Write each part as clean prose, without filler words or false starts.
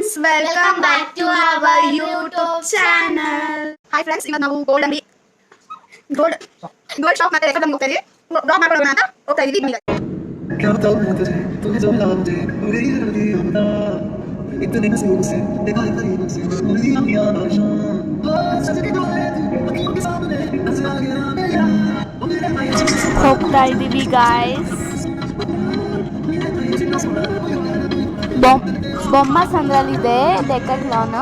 friends, welcome back to our YouTube channel. Hi friends, ಇವತ್ತು ನಾವು gold shop ಮತ್ತೆ record ಹೋಗ್ತಾ ಇದೀವಿ. ಬ್ಲಾಗ್ ಮಾಡೋಣ ಅಂತ ಹೋಗ್ತಾ ಇದೀವಿ. ಬನ್ನಿ. क्या बताऊं मैं तुझे तुम्हें जो मिला मुझे पूरी जिंदगी होता इतने नसीब से देखा है करीब से मुझे दुनिया आशा सच के बोले अखियों के सामने नजर आ गया मेरा ಹೋಗ್ತಾ ಇದ್ದೀವಿ ಗಾಯ್ಸ್. ಬೊಮ್ಮ ಸಂದ್ರಲ್ಲಿದೆ decathlon.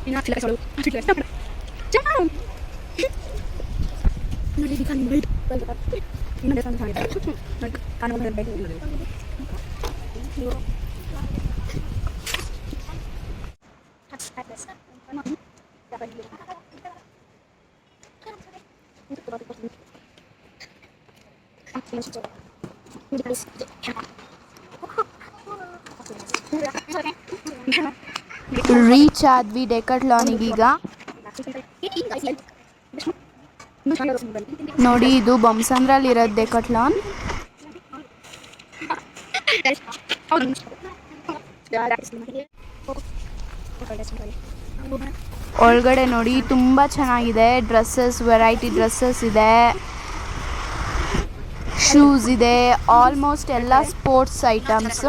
Ini tidak selalu, tidak selalu. Jangan. Nanti di kanan baik. Ini ada sana sana. Kanan baik baik. Reach ಆದ್ವಿ ಡೆಕಾಥ್ಲಾನಿಗೆ. ಈಗ ನೋಡಿ, ಇದು ಬೊಮ್ಮಸಂದ್ರಲ್ಲಿ ಇರೋದು ಡೆಕಾಥ್ಲಾನ್. ಒಳಗಡೆ ನೋಡಿ ತುಂಬಾ ಚೆನ್ನಾಗಿದೆ. ಡ್ರೆಸ್ಸಸ್, ವೆರೈಟಿ ಡ್ರೆಸ್ಸಸ್ ಇದೆ, ಶೂಸ್ ಇದೆ, ಆಲ್ಮೋಸ್ಟ್ ಎಲ್ಲ ಸ್ಪೋರ್ಟ್ಸ್ ಐಟಮ್ಸ್.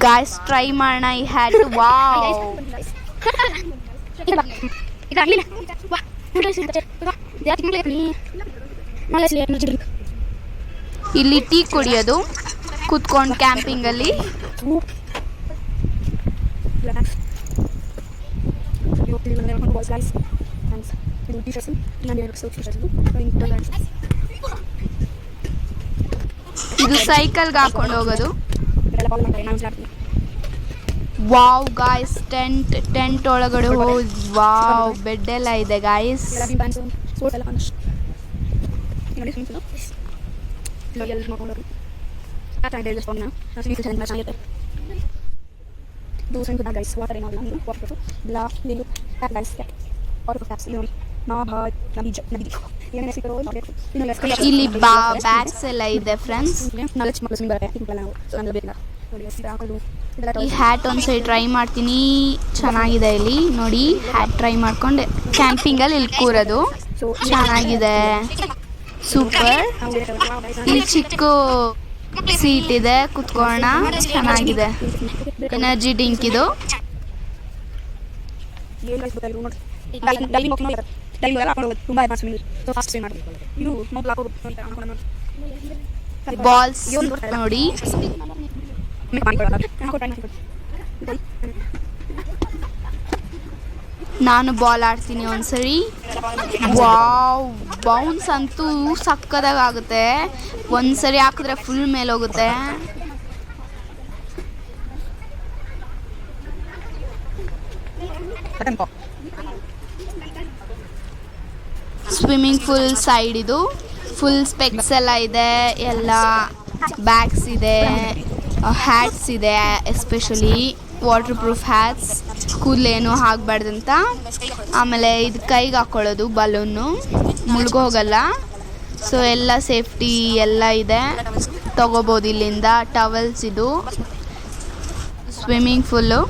ಗಾಯ್ಸ್, ಟ್ರೈ ಮಾಡೋಣ ಈ ಹ್ಯಾಟ್. ವಾವ್, ಇಲ್ಲಿ ಟೀ ಕುಡಿಯೋದು ಕೂತ್ಕೊಂಡು ಕ್ಯಾಂಪಿಂಗ್ ಅಲ್ಲಿ. ಇದು ಸೈಕಲ್ಗೆ ಹಾಕೊಂಡು ಹೋಗೋದು. ವಾವ್ ಗಾಯ್ಸ್, ಟೆಂಟ್ ಒಳಗಡೆ ಹೋಗಿ ವಾವ್, ಬೆಡ್ ಎಲ್ಲ ಇದೆ ಗಾಯ್ಸ್. ಇಲ್ಲಿ ಬ್ಯಾಗ್ಸ್ ಎಲ್ಲ ಇದೆ ಫ್ರೆಂಡ್ಸ್. ಈ ಹ್ಯಾಟ್ ಒಂದ್ಸರಿ ಟ್ರೈ ಮಾಡ್ತೀನಿ, ಚೆನ್ನಾಗಿದೆ. ಇಲ್ಲಿ ನೋಡಿ, ಹ್ಯಾಟ್ ಟ್ರೈ ಮಾಡ್ಕೊಂಡು ಕ್ಯಾಂಪಿಂಗಲ್ಲಿ ಇಲ್ಲಿ ಕೂರೋದು ಚೆನ್ನಾಗಿದೆ, ಸೂಪರ್. ಇಲ್ಲಿ ಚಿಕ್ಕ ಸೀಟ್ ಇದೆ, ಕುತ್ಕೊಳ್ಳೋಣ, ಚೆನ್ನಾಗಿದೆ. ಎನರ್ಜಿ ಡ್ರಿಂಕ್ ಇದು. ಬಾಲ್ಸ್ ನೋಡಿ, ನಾನು ಬಾಲ್ ಆಡ್ತೀನಿ ಒಂದ್ಸರಿ. ವಾವ್, ಬೌನ್ಸ್ ಅಂತೂ ಸಕ್ಕದಾಗಿ ಆಗುತ್ತೆ. ಒಂದ್ಸರಿ ಹಾಕಿದ್ರೆ ಫುಲ್ ಮೇಲೆ ಹೋಗುತ್ತೆ. ಸ್ವಿಮ್ಮಿಂಗ್ ಪೂಲ್ ಸೈಡ್ ಇದು. ಫುಲ್ ಸ್ಪೆಕ್ಸ್ ಎಲ್ಲ ಇದೆ, ಎಲ್ಲ ಬ್ಯಾಗ್ಸ್ ಇದೆ, ಹ್ಯಾಟ್ಸ್ ಇದೆ, ಎಸ್ಪೆಷಲಿ ವಾಟರ್ ಪ್ರೂಫ್ ಹ್ಯಾಟ್ಸ್, ಕೂದಲೇನು ಆಗಬಾರ್ದಂತ. ಆಮೇಲೆ ಇದು ಕೈಗೆ ಹಾಕ್ಕೊಳ್ಳೋದು, ಬಲೂನು ಮುಳುಗೋಗಲ್ಲ. ಸೊ ಎಲ್ಲ ಸೇಫ್ಟಿ ಎಲ್ಲ ಇದೆ, ತಗೋಬೋದು ಇಲ್ಲಿಂದ. ಟವಲ್ಸ್ ಇದು. Swimming pool.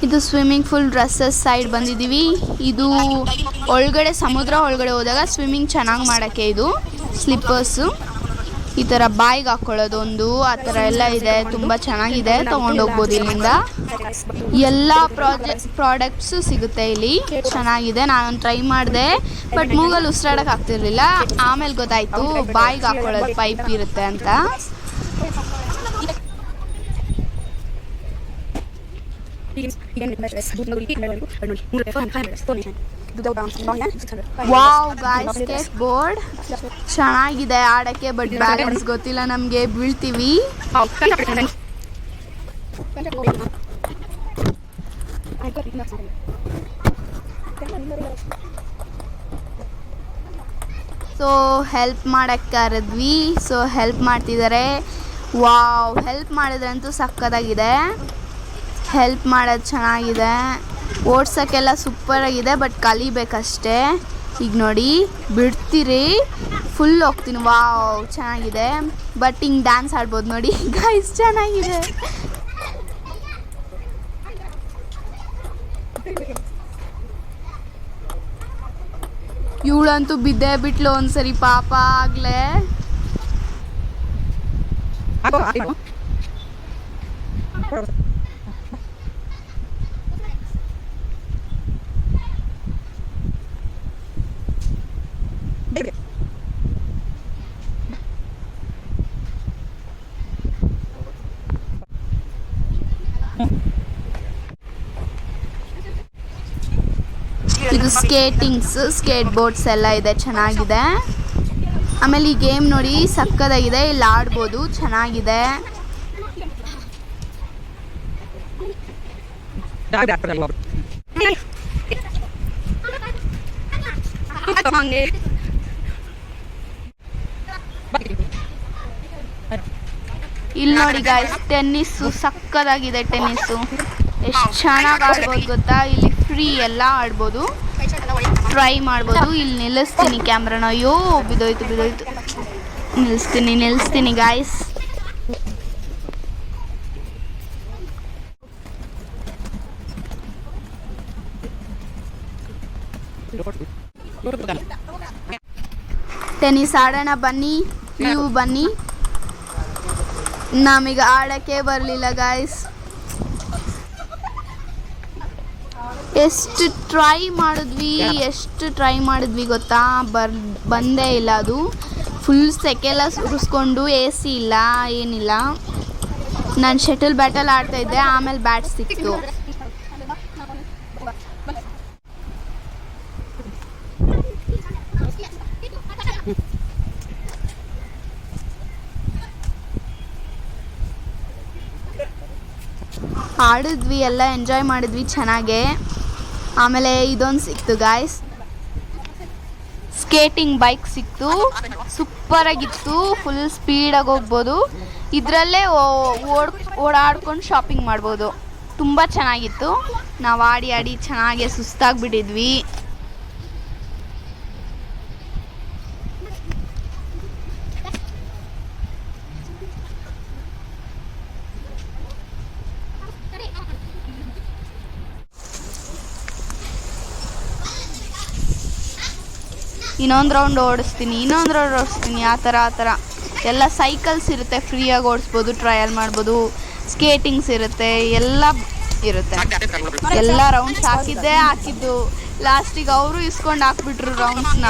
ಇದು ಸ್ವಿಮ್ಮಿಂಗ್ ಪೂಲ್ ಡ್ರೆಸ್ಸಸ್ ಸೈಡ್ ಬಂದಿದ್ದೀವಿ. ಇದು ಒಳಗಡೆ, ಸಮುದ್ರ ಒಳಗಡೆ ಹೋದಾಗ ಸ್ವಿಮ್ಮಿಂಗ್ ಚೆನ್ನಾಗಿ ಮಾಡೋಕ್ಕೆ ಇದು ಸ್ಲಿಪ್ಪರ್ಸು. ಈ ಥರ ಬಾಯಿಗೆ ಹಾಕ್ಕೊಳ್ಳೋದು ಒಂದು ಆ ಥರ ಎಲ್ಲ ಇದೆ. ತುಂಬ ಚೆನ್ನಾಗಿದೆ, ತೊಗೊಂಡೋಗ್ಬೋದು ಇಲ್ಲಿಂದ. ಎಲ್ಲ ಪ್ರಾಡಕ್ಟ್ಸು ಸಿಗುತ್ತೆ ಇಲ್ಲಿ, ಚೆನ್ನಾಗಿದೆ. ನಾನು ಟ್ರೈ ಮಾಡಿದೆ, ಬಟ್ ಮೂಗಲ್ಲಿ ಉಸಿರಾಡೋಕೆ ಆಗ್ತಿರ್ಲಿಲ್ಲ. ಆಮೇಲೆ ಗೊತ್ತಾಯಿತು ಬಾಯಿಗೆ ಹಾಕ್ಕೊಳ್ಳೋದು ಪೈಪ್ ಇರುತ್ತೆ ಅಂತ. ವಾವ್ ಗಾಯ್ಸ್, ಸ್ಕೇಟ್ ಬೋರ್ಡ್ ಚೆನ್ನಾಗಿದೆ ಆಡಕ್ಕೆ, ಬಟ್ ಬ್ಯಾಲೆನ್ಸ್ ಗೊತ್ತಿಲ್ಲ ನಮಗೆ, ಬೀಳ್ತೀವಿ. ಸೊ ಹೆಲ್ಪ್ ಮಾಡಕ್ಕೆ ಕರೆದ್ವಿ, ಸೊ ಹೆಲ್ಪ್ ಮಾಡ್ತಿದ್ದಾರೆ. ವಾವ್, ಹೆಲ್ಪ್ ಮಾಡಿದ್ರಂತೂ ಸಕ್ಕತ್ತಾಗಿದೆ. ಹೆಲ್ಪ್ ಮಾಡೋದು ಚೆನ್ನಾಗಿದೆ, ಓಡ್ಸೋಕ್ಕೆಲ್ಲ ಸೂಪರಾಗಿದೆ, ಬಟ್ ಕಲಿಬೇಕಷ್ಟೇ. ಈಗ ನೋಡಿ ಬಿಡ್ತೀರಿ, ಫುಲ್ ಹೋಗ್ತೀನಿ. ವಾವ್ ಚೆನ್ನಾಗಿದೆ, ಬಟ್ ಹಿಂಗೆ ಡ್ಯಾನ್ಸ್ ಆಡ್ಬೋದು ನೋಡಿ ಗೈಸ್, ಚೆನ್ನಾಗಿದೆ. ಇವಳಂತೂ ಬಿದ್ದೇ ಬಿಟ್ಲು ಒಂದ್ಸರಿ ಪಾಪ ಆಗ್ಲೇ. ಇದು ಸ್ಕೇಟ್ ಬೋರ್ಡ್ಸ್ ಎಲ್ಲ ಇದೆ, ಚೆನ್ನಾಗಿದೆ. ಆಮೇಲೆ ಈ ಗೇಮ್ ನೋಡಿ ಸಕ್ಕತ್ತಾಗಿದೆ, ಇಲ್ಲಿ ಆಡ್ಬೋದು, ಚೆನ್ನಾಗಿದೆ. ಇಲ್ಲಿ ನೋಡಿ ಗಾಯ್ಸ್, ಟೆನ್ನಿಸ್ಸು ಸಕ್ಕತ್ತಾಗಿದೆ. ಟೆನ್ನಿಸ್ಸು ಎಷ್ಟು ಚೆನ್ನಾಗಿ ಆಡ್ಬೋದು ಗೊತ್ತಾ, ಇಲ್ಲಿ ಫ್ರೀ ಎಲ್ಲ ಆಡ್ಬೋದು, ಟ್ರೈ ಮಾಡ್ಬೋದು. ಇಲ್ಲಿ ನಿಲ್ಲಿಸ್ತೀನಿ ಕ್ಯಾಮ್ರಾನ, ಅಯ್ಯೋ ಬಿದ್ದೋಯ್ತು. ನಿಲ್ಲಿಸ್ತೀನಿ ಗಾಯ್ಸ್. ಟೆನ್ನಿಸ್ ಆಡೋಣ ಬನ್ನಿ, ನೀವು ಬನ್ನಿ. ನಮಗೆ ಆಡೋಕ್ಕೆ ಬರಲಿಲ್ಲ ಗಾಯ್ಸ್, ಎಷ್ಟು ಟ್ರೈ ಮಾಡಿದ್ವಿ ಗೊತ್ತಾ, ಬಂದೇ ಇಲ್ಲ. ಅದು ಫುಲ್ ಸೆಕೆಲ್ಲ ಸುರಿಸ್ಕೊಂಡು, ಎ ಸಿ ಇಲ್ಲ, ಏನಿಲ್ಲ. ನಾನು ಶಟಲ್ ಬ್ಯಾಟಲ್ಲಿ ಆಡ್ತಾಯಿದ್ದೆ, ಆಮೇಲೆ ಬ್ಯಾಟ್ ಸಿಕ್ತು. ಆಡಿದ್ವಿ, ಎಲ್ಲ ಎಂಜಾಯ್ ಮಾಡಿದ್ವಿ ಚೆನ್ನಾಗೆ. ಆಮೇಲೆ ಇದೊಂದು ಸಿಕ್ತು ಗಾಯ್ಸ್, ಸ್ಕೇಟಿಂಗ್ ಬೈಕ್ ಸಿಕ್ತು, ಸೂಪರಾಗಿತ್ತು. ಫುಲ್ ಸ್ಪೀಡಾಗಿ ಹೋಗ್ಬೋದು, ಇದರಲ್ಲೇ ಓಡಾಡ್ಕೊಂಡು ಶಾಪಿಂಗ್ ಮಾಡ್ಬೋದು. ತುಂಬ ಚೆನ್ನಾಗಿತ್ತು. ನಾವು ಆಡಿ ಚೆನ್ನಾಗೆ ಸುಸ್ತಾಗಿಬಿಟ್ಟಿದ್ವಿ. ಇನ್ನೊಂದು ರೌಂಡ್ ಓಡಿಸ್ತೀನಿ, ಆ ಥರ ಎಲ್ಲ ಸೈಕಲ್ಸ್ ಇರುತ್ತೆ, ಫ್ರೀಯಾಗಿ ಓಡಿಸ್ಬೋದು, ಟ್ರಯಲ್ ಮಾಡ್ಬೋದು. ಸ್ಕೇಟಿಂಗ್ಸ್ ಇರುತ್ತೆ, ಎಲ್ಲ ಇರುತ್ತೆ. ಎಲ್ಲ ರೌಂಡ್ಸ್ ಹಾಕಿದ್ದು ಲಾಸ್ಟಿಗೆ ಅವರು ಇಸ್ಕೊಂಡು ಹಾಕ್ಬಿಟ್ರು ರೌಂಡ್ಸ್ನ.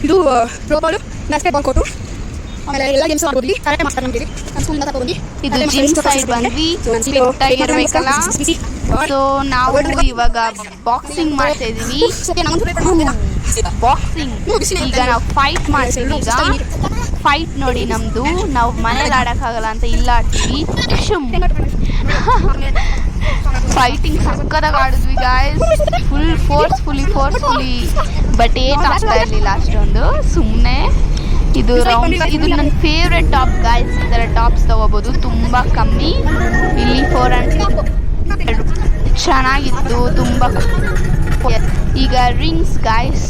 ಇದು pro ball, basket ball court, ಆಮೇಲೆ ಎಲ್ಲ ಗೇಮ್ಸ್ ಆಡ್ಬೋದು. ಕರಾಟೆ ಮಾಸ್ಟರ್ ನಮಗೆ ಸ್ಕೂಲಿಂದ ತಗೊಂಡು. ಇದು ಜಿಮ್ ಸೈಡ್ ಬಂದ್ವಿ, ಫಿಟ್ ಆಗಿರ್ಬೇಕಲ್ಲ. ಸೊ ನಾವು ಇವಾಗ ಬಾಕ್ಸಿಂಗ್ ಮಾಡ್ತಾ ಇದೀವಿ. ಬಾಕ್ಸಿಂಗ್ ಈಗ ನಾವು ಫೈಟ್ ಮಾಡ್ತೀವಿ. ಈಗ ಫೈಟ್ ನೋಡಿ ನಮ್ದು, ನಾವು ಮನೇಲಿ ಆಡೋಕ್ಕಾಗಲ್ಲ ಅಂತ ಇಲ್ಲ ಆಡ್ತೀವಿ. ಫೈಟಿಂಗ್ ಸಕ್ಕತ್ತಾಗಿ ಆಡಿದ್ವಿ ಗಾಯ್ಸ್, ಫುಲ್ ಫೋರ್ಸ್ಫುಲಿ, ಬಟ್ ಏನು ಆಗ್ತಾ ಇರಲಿಲ್ಲ ಅಷ್ಟೊಂದು, ಸುಮ್ಮನೆ. ಇದು ರೌಂಡ್ಸ್, ಇದು ನನ್ನ ಫೇವ್ರೆಟ್ ಟಾಪ್ ಗಾಯ್ಸ್. ಈ ಥರ ಟಾಪ್ಸ್ ತೊಗೋಬೋದು, ತುಂಬ ಕಮ್ಮಿ. ಇಲ್ಲಿ 400 ಚೆನ್ನಾಗಿತ್ತು ತುಂಬ. ಈಗ ರಿಂಗ್ಸ್ ಗಾಯ್ಸ್,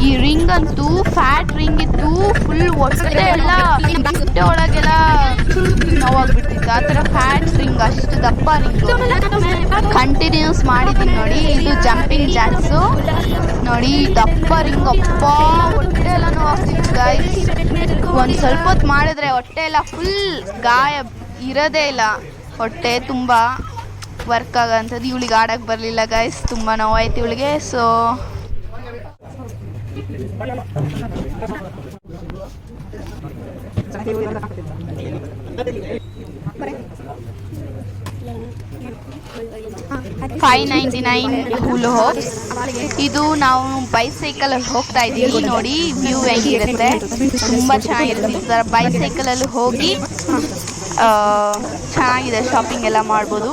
ಈ ರಿಂಗ್ ಅಂತೂ ಫ್ಯಾಟ್ ರಿಂಗ್ ಇತ್ತು, ಫುಲ್ ಹೊಟ್ಟೆ ಎಲ್ಲ ಹೊಟ್ಟೆ ಒಳಗೆಲ್ಲ ನೋವಾಗ್ಬಿಡ್ತಿತ್ತು. ಆ ಥರ ಫ್ಯಾಟ್ ರಿಂಗ್, ಅಷ್ಟು ದಪ್ಪ ರಿಂಗ್ ಕಂಟಿನ್ಯೂಸ್ ಮಾಡಿದ್ದೀನಿ ನೋಡಿ. ಇದು ಜಂಪಿಂಗ್ ಜಾಕ್ಸು ನೋಡಿ, ದಪ್ಪ ರಿಂಗ್. ಅಪ್ಪ ಹೊಟ್ಟೆ ಎಲ್ಲ ನೋವಾಗ್ತಿತ್ತು ಗೈಸ್. ಒಂದು ಸ್ವಲ್ಪ ಹೊತ್ತು ಮಾಡಿದ್ರೆ ಹೊಟ್ಟೆ ಎಲ್ಲ ಫುಲ್ ಗಾಯ ಇರೋದೇ ಇಲ್ಲ, ಹೊಟ್ಟೆ ತುಂಬ ವರ್ಕ್ ಆಗೋಂಥದ್ದು. ಇವಳಿಗೆ ಆಡೋಕ್ಕೆ ಬರಲಿಲ್ಲ ಗೈಸ್, ತುಂಬ ನೋವಾಯ್ತು ಇವಳಿಗೆ. ಸೊ $5.99 ಹುಲ್ ಹೋಪ್ಸ್. ಇದು ನಾವು ಬೈಸೈಕಲಲ್ಲಿ ಹೋಗ್ತಾ ಇದ್ದೀವಿ ನೋಡಿ, ವ್ಯೂ ಹೆಂಗಿರುತ್ತೆ, ತುಂಬ ಚೆನ್ನಾಗಿರುತ್ತೆ. ಈ ಥರ ಬೈಸೈಕಲಲ್ಲಿ ಹೋಗಿ ಚೆನ್ನಾಗಿದೆ, ಶಾಪಿಂಗ್ ಎಲ್ಲ ಮಾಡ್ಬೋದು.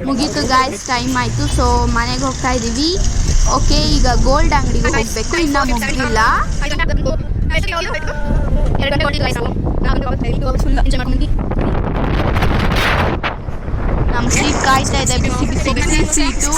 ಮುಗೀತು ಗಾಯ್ಸ್, ಟೈಮ್ ಆಯಿತು. ಸೊ ಮನೆಗೆ ಹೋಗ್ತಾ ಇದ್ದೀವಿ. ಓಕೆ, ಈಗ ಗೋಲ್ಡ್ ಅಂಗಡಿಗೆ ಹೋಗಬೇಕು, ಇನ್ನೂ ಮುಗಿದಿಲ್ಲ. ನಮ್ಮ ಸೀಟ್ ಕಾಯ್ತಾ ಇದೆ, ಬಿಸಿ ಬಿಸಿ ಬಿಸಿ ಸೀಟು.